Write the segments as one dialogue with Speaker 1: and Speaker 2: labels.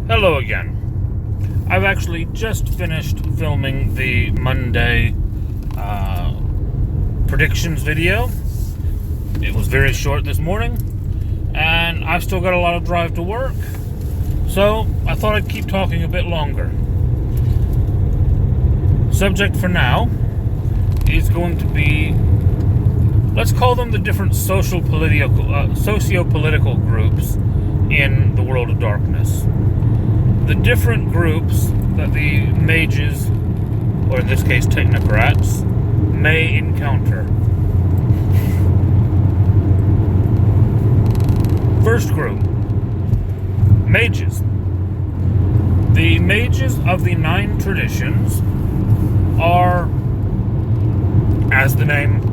Speaker 1: Hello again. I've actually just finished filming the Monday predictions video. It was very short this morning, and I've still got a lot of drive to work, so I thought I'd keep talking a bit longer. Subject for now is going to be, let's call them the different socio-political groups in the world of darkness. The different groups that the mages, or in this case technocrats, may encounter. First group, mages. The mages of the 9 traditions are, as the name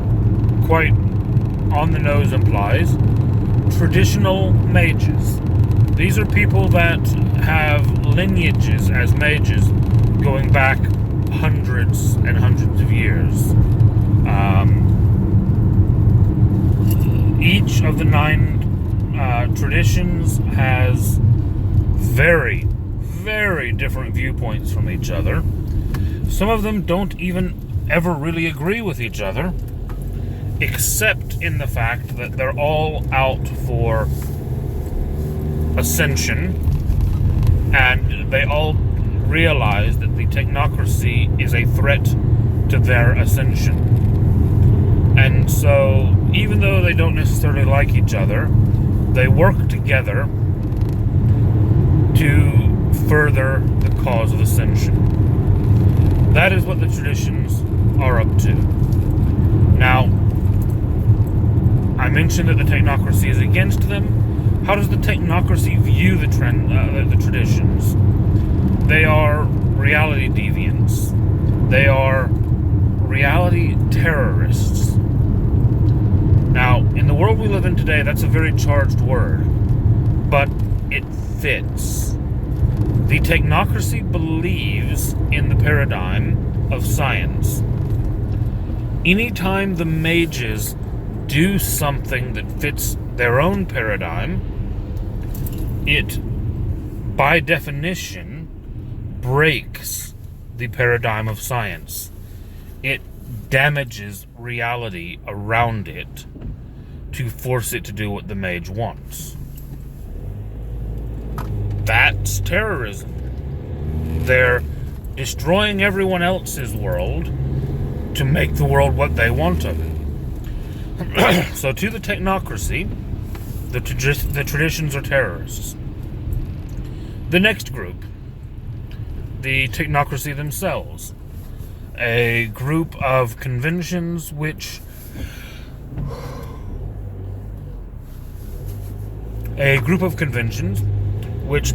Speaker 1: quite on the nose implies, traditional mages. These are people that have lineages as mages going back hundreds and hundreds of years. Each of the 9 traditions has very, very different viewpoints from each other. Some of them don't even ever really agree with each other, except in the fact that they're all out for ascension, and they all realize that the technocracy is a threat to their ascension. And so, even though they don't necessarily like each other, they work together to further the cause of ascension. That is what the traditions are up to. Now, I mentioned that the technocracy is against them. How does the technocracy view the traditions? They are reality deviants. They are reality terrorists. Now, in the world we live in today, that's a very charged word, but it fits. The technocracy believes in the paradigm of science. Anytime the mages do something that fits their own paradigm, it, by definition, breaks the paradigm of science. It damages reality around it to force it to do what the mage wants. That's terrorism. They're destroying everyone else's world to make the world what they want of it. So to the technocracy, the traditions are terrorists. The next group, the technocracy themselves, a group of conventions which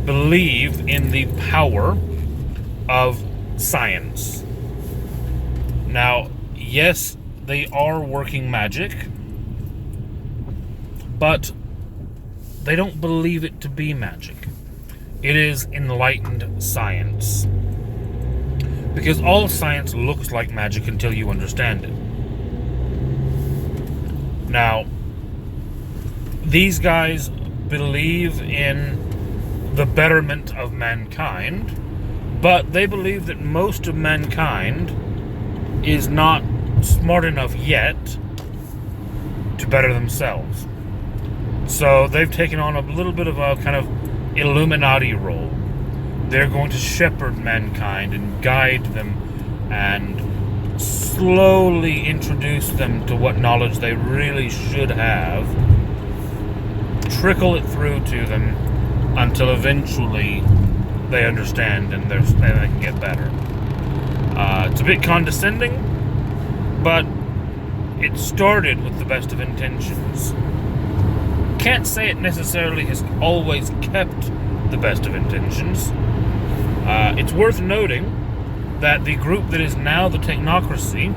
Speaker 1: believe in the power of science. Now, yes, they are working magic, but they don't believe it to be magic. It is enlightened science. Because all science looks like magic until you understand it. Now, these guys believe in the betterment of mankind, but they believe that most of mankind is not smart enough yet to better themselves. So they've taken on a little bit of a kind of Illuminati role. They're going to shepherd mankind and guide them and slowly introduce them to what knowledge they really should have, trickle it through to them until eventually they understand and they can get better. It's a bit condescending, but it started with the best of intentions. Can't say it necessarily has always kept the best of intentions. It's worth noting that the group that is now the technocracy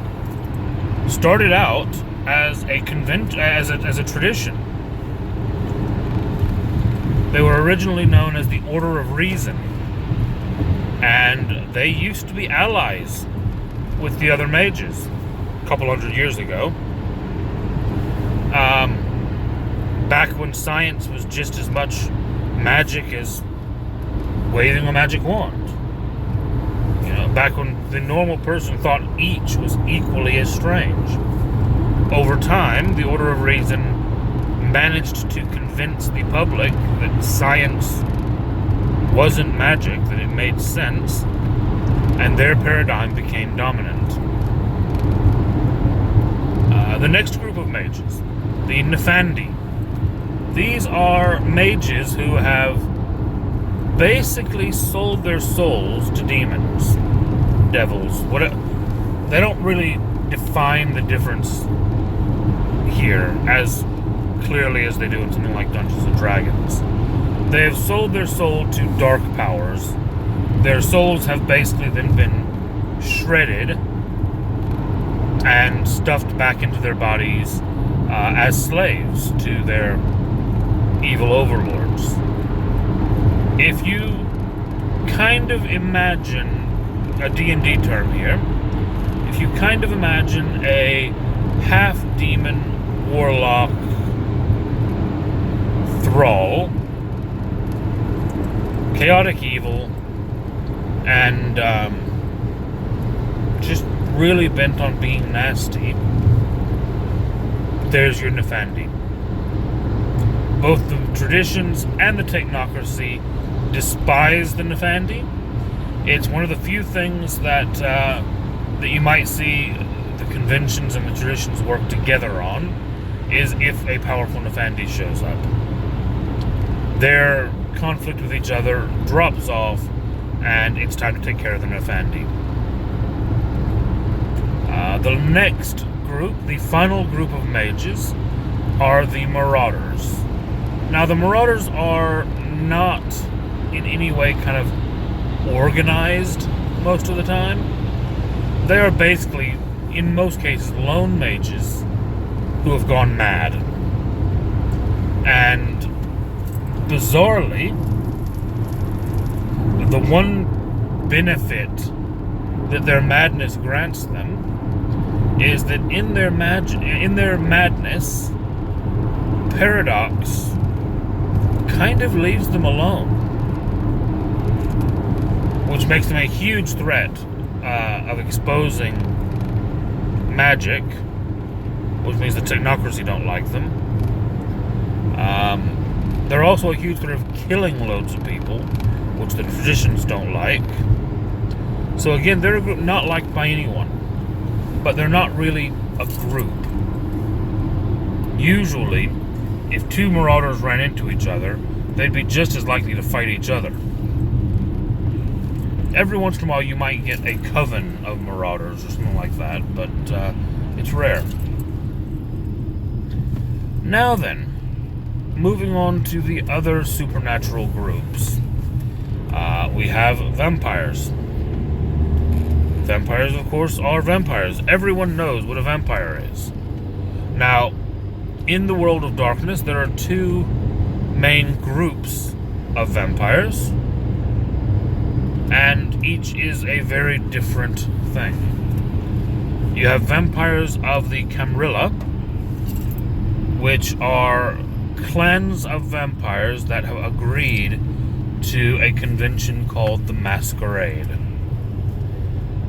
Speaker 1: started out as a tradition. They were originally known as the Order of Reason, and they used to be allies with the other mages a couple hundred years ago. back when science was just as much magic as waving a magic wand. Back when the normal person thought each was equally as strange. Over time, the Order of Reason managed to convince the public that science wasn't magic, that it made sense, and their paradigm became dominant. The next group of mages, the Nefandi. These are mages who have basically sold their souls to demons, devils, whatever. They don't really define the difference here as clearly as they do in something like Dungeons and Dragons. They have sold their soul to dark powers. Their souls have basically then been shredded and stuffed back into their bodies as slaves to their evil overlords. If you kind of imagine a D&D term here, if you kind of imagine a half-demon warlock thrall, chaotic evil, and just really bent on being nasty, there's your Nefandi. Both the traditions and the technocracy despise the Nefandi. It's one of the few things that you might see the conventions and the traditions work together on, is if a powerful Nefandi shows up. Their conflict with each other drops off, and it's time to take care of the Nefandi. The next group, the final group of mages, are the Marauders. Now, the Marauders are not in any way kind of organized most of the time. They are basically, in most cases, lone mages who have gone mad. And bizarrely, the one benefit that their madness grants them is that in their madness, Paradox kind of leaves them alone, which makes them a huge threat of exposing magic, which means the technocracy don't like them. They're also a huge threat of killing loads of people, which the traditions don't like. So again, they're a group not liked by anyone, but they're not really a group. Usually, if two Marauders ran into each other, they'd be just as likely to fight each other. Every once in a while, you might get a coven of Marauders or something like that, but it's rare. Now then, moving on to the other supernatural groups. We have vampires. Vampires, of course, are vampires. Everyone knows what a vampire is. Now, in the world of darkness, there are two main groups of vampires, and each is a very different thing. You have vampires of the Camarilla, which are clans of vampires that have agreed to a convention called the Masquerade.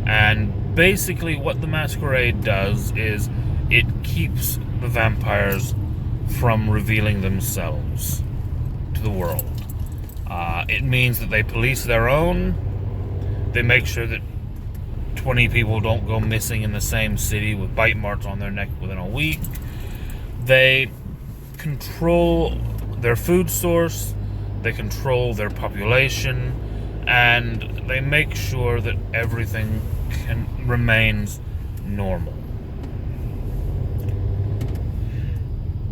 Speaker 1: And basically what the Masquerade does is it keeps the vampires from revealing themselves to the world. It means that they police their own. They make sure that 20 people don't go missing in the same city with bite marks on their neck within a week. They control their food source. They control their population. And they make sure that everything remains normal.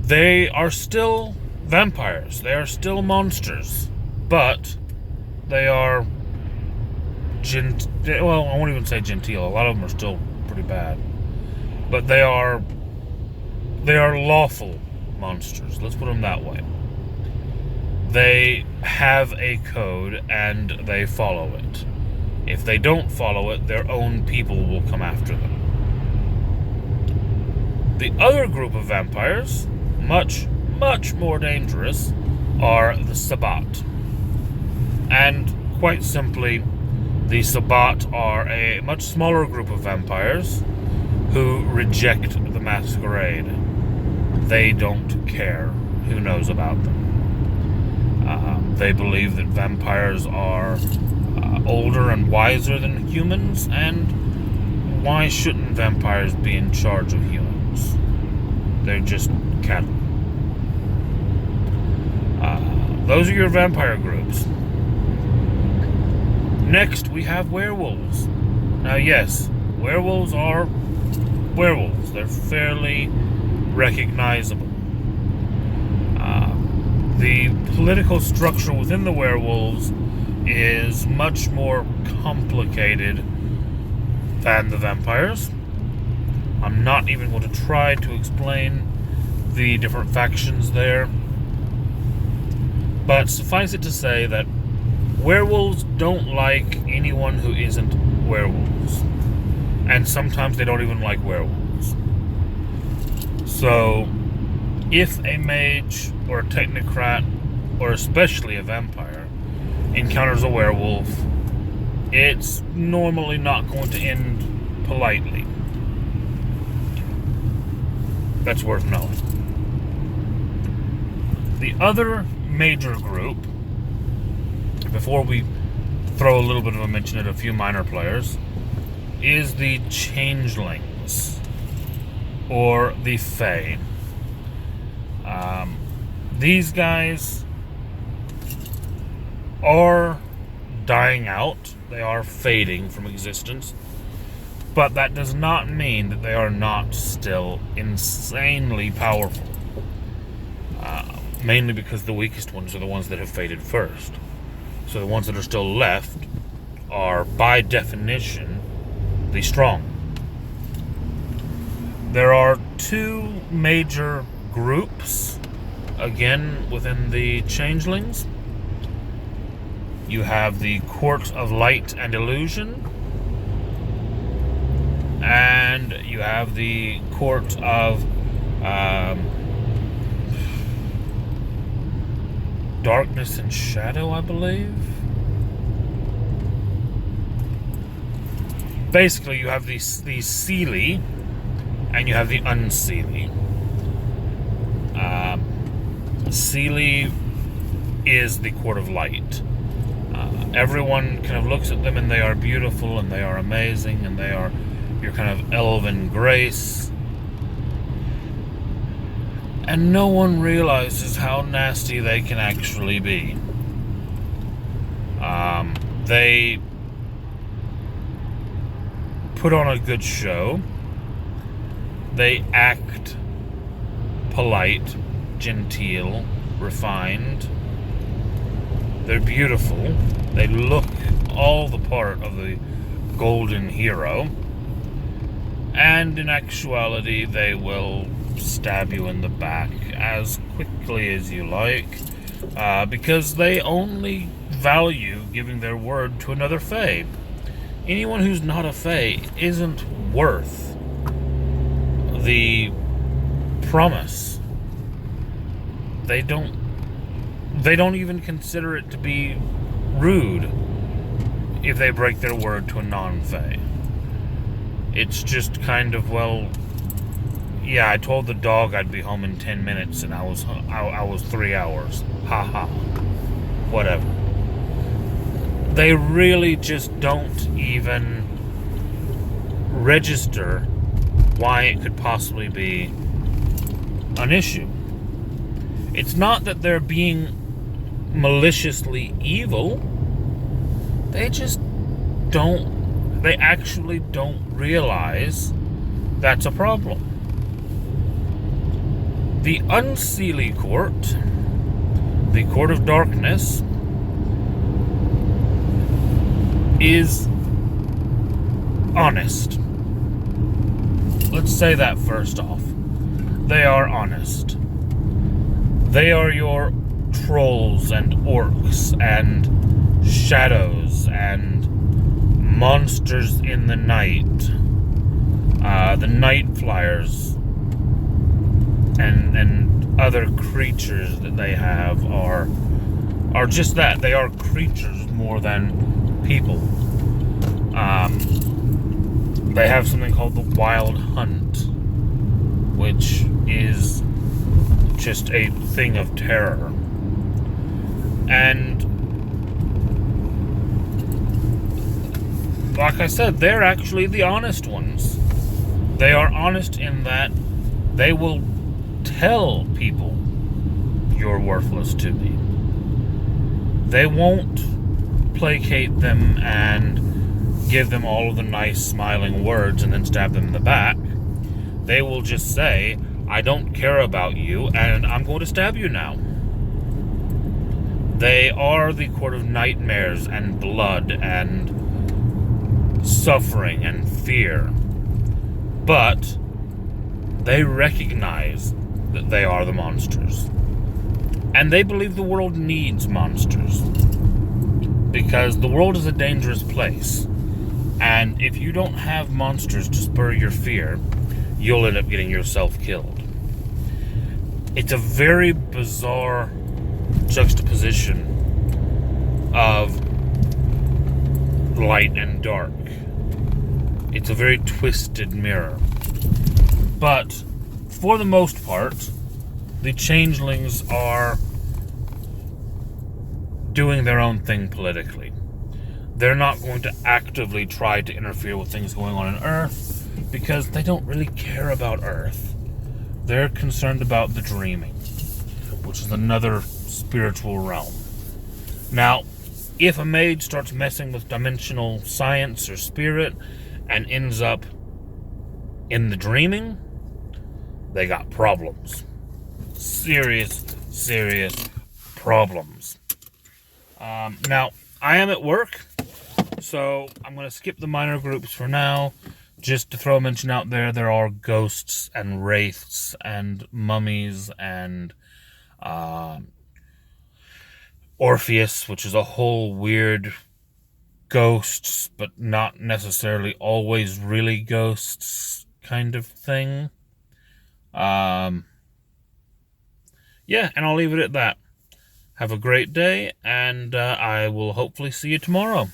Speaker 1: They are still vampires. They are still monsters. But they are well, I won't even say genteel. A lot of them are still pretty bad. But they are lawful monsters. Let's put them that way. They have a code and they follow it. If they don't follow it, their own people will come after them. The other group of vampires, much, much more dangerous, are the Sabbat. And quite simply, the Sabbat are a much smaller group of vampires who reject the masquerade. They don't care who knows about them. They believe that vampires are older and wiser than humans, and why shouldn't vampires be in charge of humans? They're just cattle. Those are your vampire groups. Next, we have werewolves. Now, yes, werewolves are werewolves. They're fairly recognizable. The political structure within the werewolves is much more complicated than the vampires. I'm not even going to try to explain the different factions there. But suffice it to say that werewolves don't like anyone who isn't werewolves. And sometimes they don't even like werewolves. So, if a mage or a technocrat, or especially a vampire, encounters a werewolf, it's normally not going to end politely. That's worth knowing. The other major group, before we throw a little bit of a mention at a few minor players, is the changelings, or the Fae. These guys are dying out. They are fading from existence. But that does not mean that they are not still insanely powerful. Mainly because the weakest ones are the ones that have faded first. So the ones that are still left are, by definition, the strong. There are two major groups, again, within the changelings. You have the Court of Light and Illusion, and you have the Court of Darkness and Shadow, I believe. Basically, you have the Seelie, and you have the Unseelie. Seelie is the Court of Light. Everyone kind of looks at them and they are beautiful and they are amazing and they are your kind of elven grace. And no one realizes how nasty they can actually be. They put on a good show. They act polite, genteel, refined. They're beautiful. They look all the part of the golden hero. And in actuality, they will stab you in the back as quickly as you like, because they only value giving their word to another Fae. Anyone who's not a Fae isn't worth the promise. They don't even consider it to be rude if they break their word to a non-Fae. It's just kind of, well, yeah, I told the dog I'd be home in 10 minutes and I was 3 hours. Ha ha. Whatever. They really just don't even register why it could possibly be an issue. It's not that they're being maliciously evil. They just they actually don't realize that's a problem. The Unseelie Court, the Court of Darkness, is honest. Let's say that first off. They are honest. They are your trolls and orcs and shadows and monsters in the night. The night flyers and other creatures that they have are are just that. They are creatures more than people. They have something called the Wild Hunt, which is just a thing of terror. And like I said, they're actually the honest ones. They are honest in that they will tell people you're worthless to me. They won't placate them and give them all of the nice smiling words and then stab them in the back. They will just say, I don't care about you and I'm going to stab you now. They are the court of nightmares and blood and suffering and fear. But they recognize that they are the monsters. And they believe the world needs monsters. Because the world is a dangerous place. And if you don't have monsters to spur your fear, you'll end up getting yourself killed. It's a very bizarre juxtaposition of light and dark. It's a very twisted mirror. But for the most part, the changelings are doing their own thing politically. They're not going to actively try to interfere with things going on Earth because they don't really care about Earth. They're concerned about the dreaming, which is another spiritual realm. Now, if a mage starts messing with dimensional science or spirit and ends up in the dreaming, they got problems. Serious problems. Now, I am at work, so I'm going to skip the minor groups for now. Just to throw a mention out there are ghosts and wraiths and mummies and Orpheus, which is a whole weird ghosts, but not necessarily always really ghosts kind of thing. Yeah, and I'll leave it at that. Have a great day, and I will hopefully see you tomorrow.